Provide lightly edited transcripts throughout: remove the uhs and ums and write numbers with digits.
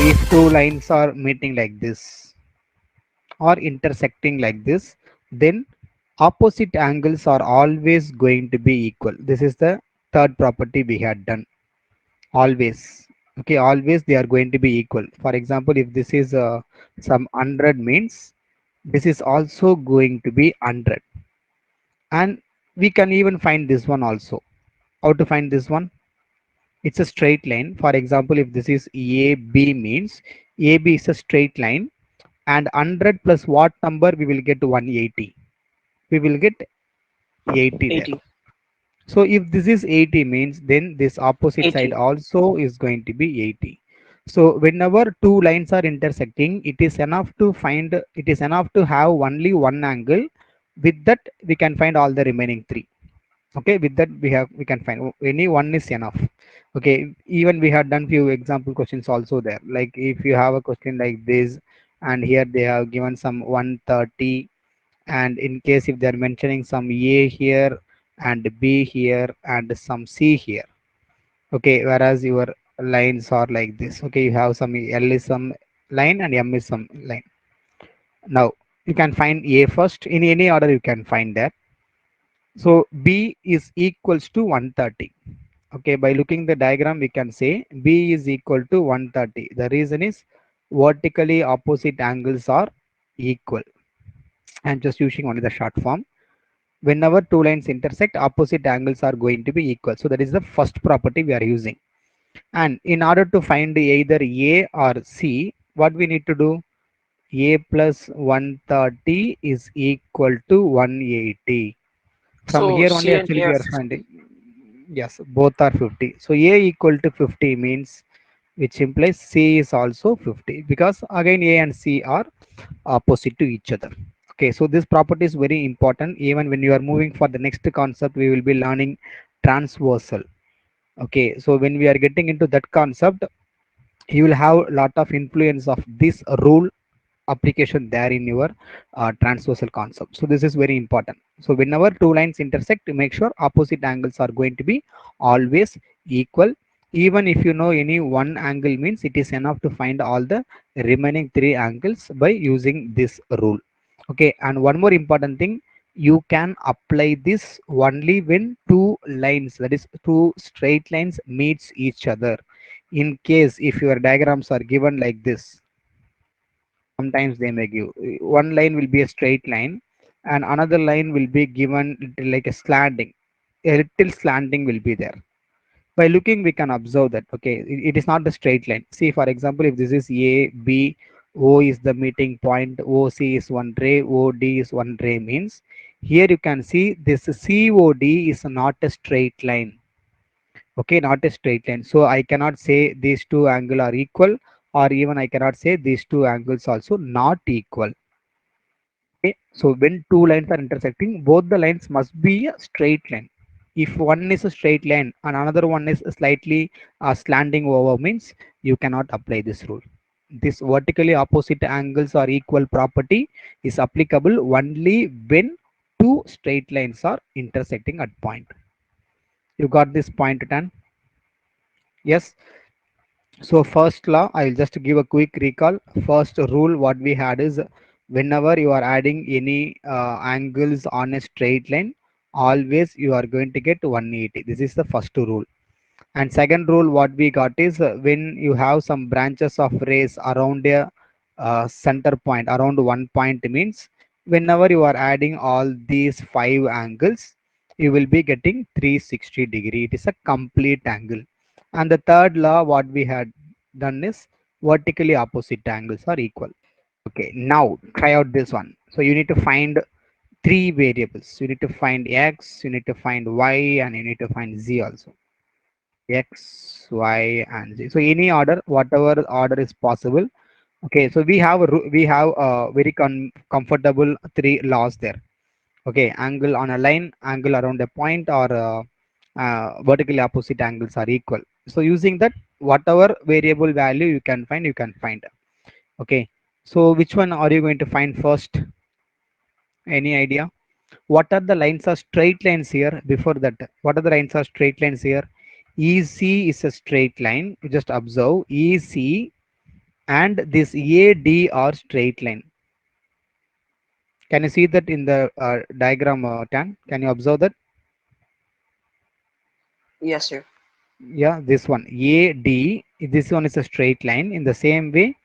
if two lines are meeting like this or intersecting like this, then opposite angles are always going to be equal. This is the third property we had done. Always. Okay, always they are going to be equal. For example, if this is some 100 means this is also going to be 100. And we can even find this one also. How to find this one? It's a straight line. For example, if this is AB means AB is a straight line, and 100 plus what number we will get 180. We will get 80 there. 80. So if this is 80 means then this opposite side 80. also is going to be 80. So whenever two lines are intersecting, it is enough to have only one angle. With that we can find all the remaining three. Okay, with that we can find any one is enough. Okay, even we had done few example questions also there. Like if you have a question like this, and here they have given some 130, and in case if they are mentioning some A here and B here and some C here. Okay, whereas your lines are like this. Okay, you have some L is some line and M is some line. Now you can find A first. In any order you can find that. So B is equals to 130. Okay, by looking the diagram we can say B is equal to 130. The reason is vertically opposite angles are equal. I'm just using only the short form. Whenever two lines intersect, opposite angles are going to be equal. So that is the first property we are using. And in order to find either A or C, what we need to do? A plus 130 is equal to 180. From So here only C and actually A we are are 50. finding. Yes, both are 50. So A equal to 50 means, which implies C is also 50, because again A and C are opposite to each other. Okay, so this property is very important. Even when you are moving for the next concept, we will be learning transversal. Okay, so when we are getting into that concept, you will have a lot of influence of this rule application there in your transversal concept. So this is very important. So whenever two lines intersect, make sure opposite angles are going to be always equal. Even if you know any one angle means, it is enough to find all the remaining three angles by using this rule. Okay, and one more important thing, you can apply this only when two lines, that is two straight lines, meets each other. In case if your diagrams are given like this, sometimes they may give one line will be a straight line and another line will be given like a slanting. A little slanting will be there. By looking we can observe that, okay, it is not a straight line. See, for example, if this is A, B, O is the meeting point, OC is one ray, OD is one ray means, here you can see this COD is not a straight line. Okay, not a straight line. So I cannot say these two angles are equal, or even I cannot say these two angles also not equal. Okay, so when two lines are intersecting, both the lines must be a straight line. If one is a straight line and another one is slightly slanting over means, you cannot apply this rule. This vertically opposite angles are equal property is applicable only when two straight lines are intersecting at point. You got this point, Dan? Yes. So first law, I will just give a quick recall. First rule what we had is, whenever you are adding any angles on a straight line, always you are going to get 180. This is the first rule. And second rule what we got is, when you have some branches of rays around a center point, around one point means, whenever you are adding all these five angles, you will be getting 360 degree. It is a complete angle. And the third law what we had done is, vertically opposite angles are equal. Okay, now try out this one. So you need to find three variables. You need to find x, you need to find y, and you need to find z also. X, Y, and Z. So any order, whatever order is possible. Okay, so we have a very comfortable three laws there. Okay, angle on a line, angle around a point, or vertically opposite angles are equal. So using that, whatever variable value you can find, you can find. Okay, so which one are you going to find first? Any idea? What are the lines are straight lines here? Before that, what are the lines are straight lines here? EC is a straight line. You just observe EC and this AD are straight line. Can you see that in the diagram, Tan? Can you observe that? Yes, sir. Yeah, this one AD, this one is a straight line. In the same way,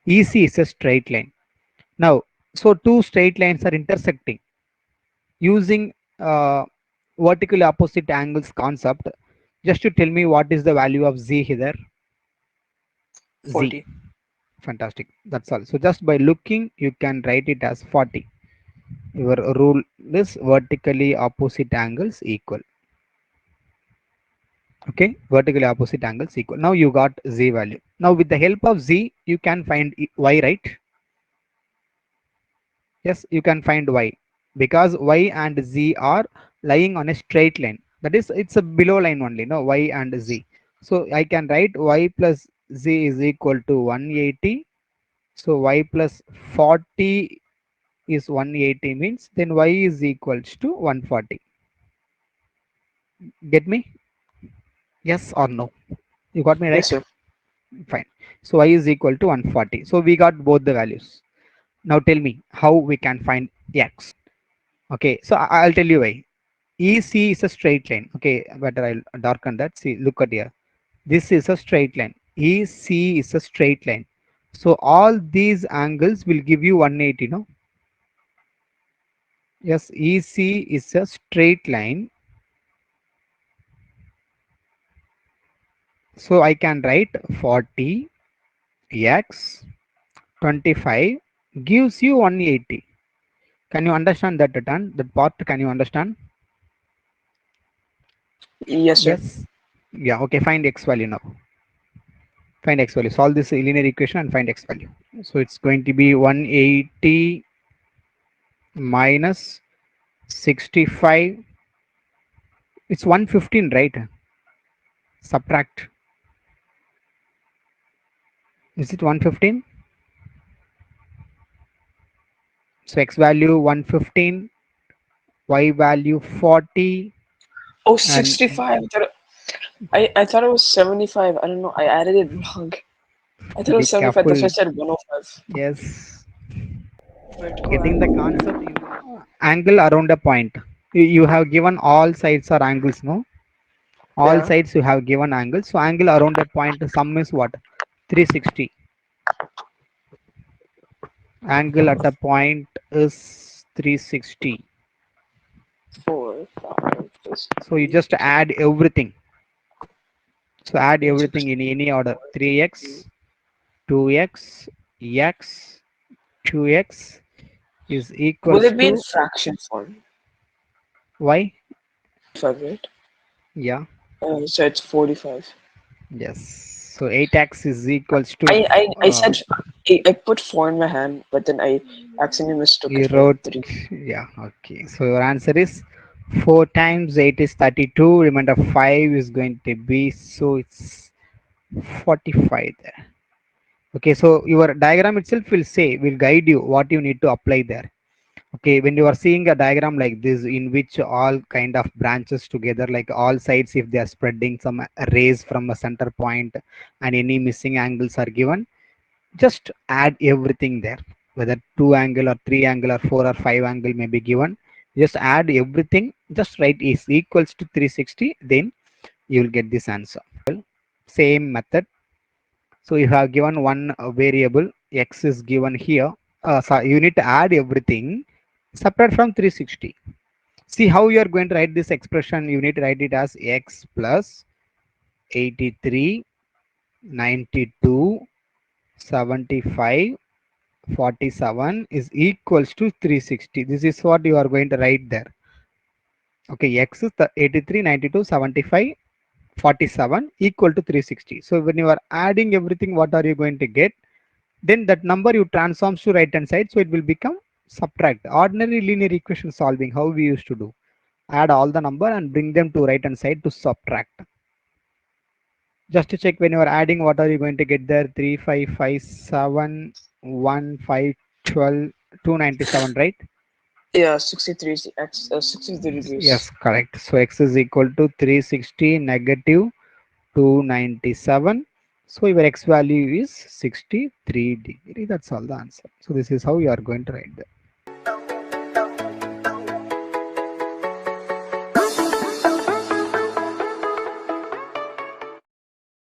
EC is a straight line. Now, so two straight lines are intersecting using vertically opposite angles concept. Just to tell me what is the value of Z here. Z. 40. Fantastic. That's all. So just by looking, you can write it as 40. Your rule is vertically opposite angles equal. Okay, vertically opposite angles equal. Now you got Z value. Now with the help of Z, you can find Y, right? Yes, you can find Y because Y and Z are lying on a straight line. That is, it's a below line only. No, Y and Z. So I can write Y plus Z is equal to 180. So Y plus 40 is 180 means then Y is equals to 140. Get me? Yes or no? You got me Yes, right? sir. Fine. So Y is equal to 140. So we got both the values. Now tell me how we can find X. Okay, so I'll tell you why. EC is a straight line. Okay, better I'll darken that. See, look at here. This is a straight line. EC is a straight line. So all these angles will give you 180, no? Yes, EC is a straight line. So I can write 40 X 25 gives you 180. Can you understand that, Ratan? That part, can you understand? Yes, sir. Yes. Yeah, okay, find X value now. Find X value. Solve this linear equation and find X value. So it's going to be 180 minus 65. It's 115, right? Subtract. Is it 115? So X value 115, Y value 40, Oh, and 65. I thought it was 75. I don't know. I added it wrong. I thought it be was 75. That's why careful. I said 105. Yes. Vertical Getting the angle. concept, you angle around a point. You have given all sides are angles, no? All Yeah. sides you have given angles. So angle around a point, sum is what? 360. Angle at a point is 360. 4, 5, plus So you 3, just add everything. So add everything 160. in any order. 3x, 2x, x, 2x is Will equals it be in to fraction form? y. 5, right? Yeah. So it's 45. Yes. So 8x is equals to I said I put 4 in my hand, but then I accidentally mistook you it for wrote, 3. yeah, okay. So your answer is 4 times 8 is 32. Remember 5 is going to be, so it's 45 there. Okay, so your diagram itself will guide you what you need to apply there. Okay, when you are seeing a diagram like this in which all kind of branches together, like all sides, if they are spreading some rays from a center point and any missing angles are given, just add everything there, whether 2 angle or 3 angle or 4 or 5 angle may be given. Just add everything, just write is equals to 360, then you will get this answer. Same method. So you have given one variable x is given here. So you need to add everything separate from 360. See how you are going to write this expression. You need to write it as x plus 83, 92, 75, 47 is equals to 360. This is what you are going to write there. Okay, x is the 83, 92, 75, 47 equal to 360. So when you are adding everything, what are you going to get? Then that number you transforms to right hand side, so it will become subtract. Ordinary linear equation solving, how we used to do. Add all the number and bring them to right hand side to subtract. Just to check, when you are adding, what are you going to get there? 3 5 5 7 1 5 12 297, right? Yeah, 63 is x 63 degrees. Yes, correct. So x is equal to 360 negative 297. So your x value is 63 degree. That's all the answer. So this is how you are going to write that.